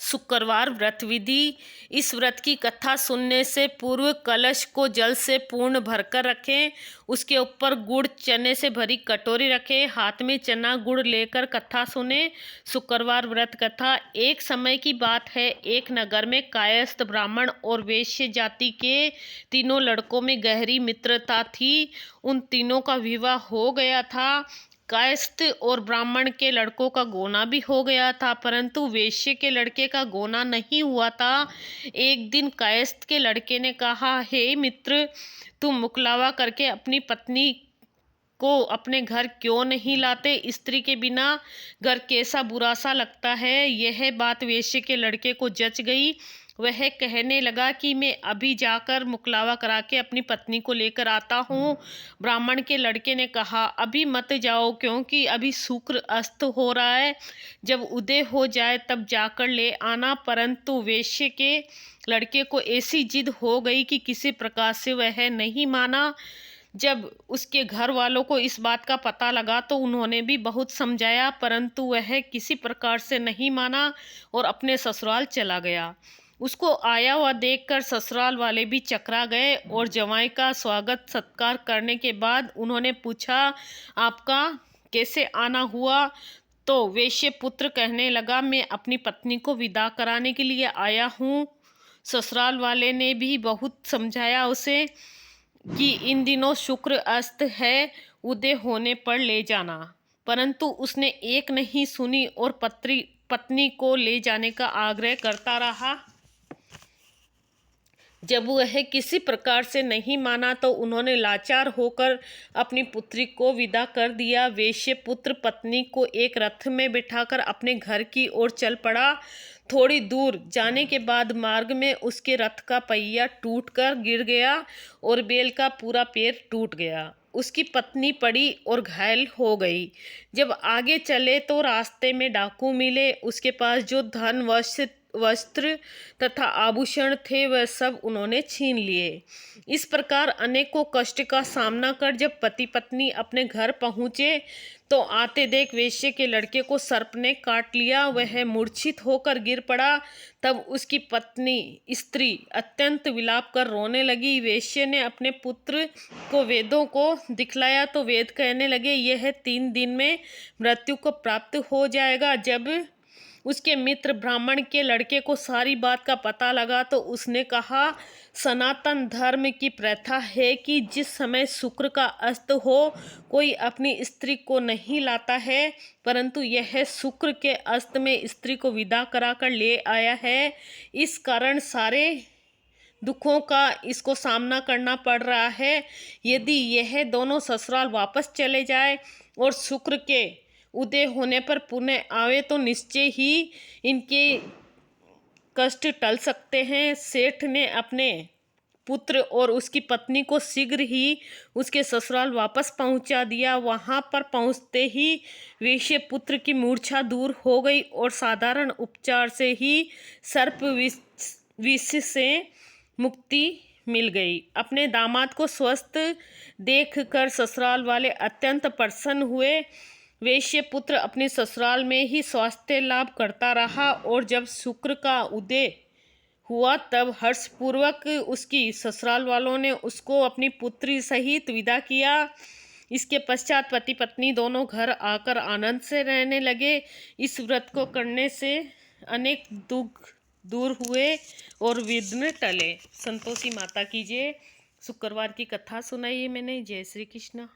शुक्रवार व्रत विधि। इस व्रत की कथा सुनने से पूर्व कलश को जल से पूर्ण भरकर रखें। उसके ऊपर गुड़ चने से भरी कटोरी रखें। हाथ में चना गुड़ लेकर कथा सुने। शुक्रवार व्रत कथा। एक समय की बात है, एक नगर में कायस्थ ब्राह्मण और वैश्य जाति के तीनों लड़कों में गहरी मित्रता थी। उन तीनों का विवाह हो गया था। कायस्थ और ब्राह्मण के लड़कों का गोना भी हो गया था, परंतु वैश्य के लड़के का गोना नहीं हुआ था। एक दिन कायस्थ के लड़के ने कहा, हे मित्र, तुम मुकलावा करके अपनी पत्नी को अपने घर क्यों नहीं लाते? स्त्री के बिना घर कैसा बुरा सा लगता है। यह बात वैश्य के लड़के को जच गई। वह कहने लगा कि मैं अभी जाकर मुकलावा करा के अपनी पत्नी को लेकर आता हूँ। ब्राह्मण के लड़के ने कहा, अभी मत जाओ, क्योंकि अभी शुक्र अस्त हो रहा है। जब उदय हो जाए तब जाकर ले आना। परंतु वैश्य के लड़के को ऐसी जिद हो गई कि किसी प्रकार से वह नहीं माना। जब उसके घर वालों को इस बात का पता लगा तो उन्होंने भी बहुत समझाया, परंतु वह किसी प्रकार से नहीं माना और अपने ससुराल चला गया। उसको आया हुआ देखकर ससुराल वाले भी चकरा गए और जवाई का स्वागत सत्कार करने के बाद उन्होंने पूछा, आपका कैसे आना हुआ? तो वैश्य पुत्र कहने लगा, मैं अपनी पत्नी को विदा कराने के लिए आया हूँ। ससुराल वाले ने भी बहुत समझाया उसे कि इन दिनों शुक्र अस्त है, उदय होने पर ले जाना, परंतु उसने एक नहीं सुनी और पत्नी को ले जाने का आग्रह करता रहा। जब वह किसी प्रकार से नहीं माना तो उन्होंने लाचार होकर अपनी पुत्री को विदा कर दिया। वैश्य पुत्र पत्नी को एक रथ में बिठाकर अपने घर की ओर चल पड़ा। थोड़ी दूर जाने के बाद मार्ग में उसके रथ का पहिया टूटकर गिर गया और बैल का पूरा पैर टूट गया। उसकी पत्नी पड़ी और घायल हो गई। जब आगे चले तो रास्ते में डाकू मिले। उसके पास जो धन वस्त्र तथा आभूषण थे वह सब उन्होंने छीन लिए। इस प्रकार अनेकों कष्ट का सामना कर जब पति पत्नी अपने घर पहुँचे तो आते देख वैश्य के लड़के को सर्प ने काट लिया। वह मूर्छित होकर गिर पड़ा। तब उसकी पत्नी स्त्री अत्यंत विलाप कर रोने लगी। वैश्य ने अपने पुत्र को वेदों को दिखलाया तो वेद कहने लगे, यह 3 दिन में मृत्यु को प्राप्त हो जाएगा। जब उसके मित्र ब्राह्मण के लड़के को सारी बात का पता लगा तो उसने कहा, सनातन धर्म की प्रथा है कि जिस समय शुक्र का अस्त हो कोई अपनी स्त्री को नहीं लाता है, परंतु यह शुक्र के अस्त में स्त्री को विदा कराकर ले आया है। इस कारण सारे दुखों का इसको सामना करना पड़ रहा है। यदि यह दोनों ससुराल वापस चले जाए और शुक्र के उदय होने पर पुनः आवे तो निश्चय ही इनके कष्ट टल सकते हैं। सेठ ने अपने पुत्र और उसकी पत्नी को शीघ्र ही उसके ससुराल वापस पहुंचा दिया। वहां पर पहुंचते ही वैश्य पुत्र की मूर्छा दूर हो गई और साधारण उपचार से ही सर्प विष से मुक्ति मिल गई। अपने दामाद को स्वस्थ देखकर ससुराल वाले अत्यंत प्रसन्न हुए। वैश्य पुत्र अपने ससुराल में ही स्वास्थ्य लाभ करता रहा और जब शुक्र का उदय हुआ तब हर्षपूर्वक उसकी ससुराल वालों ने उसको अपनी पुत्री सहित विदा किया। इसके पश्चात पति पत्नी दोनों घर आकर आनंद से रहने लगे। इस व्रत को करने से अनेक दुख दूर हुए और विघ्न टले। संतोषी माता की जय। शुक्रवार की कथा सुनाई है मैंने। जय श्री कृष्ण।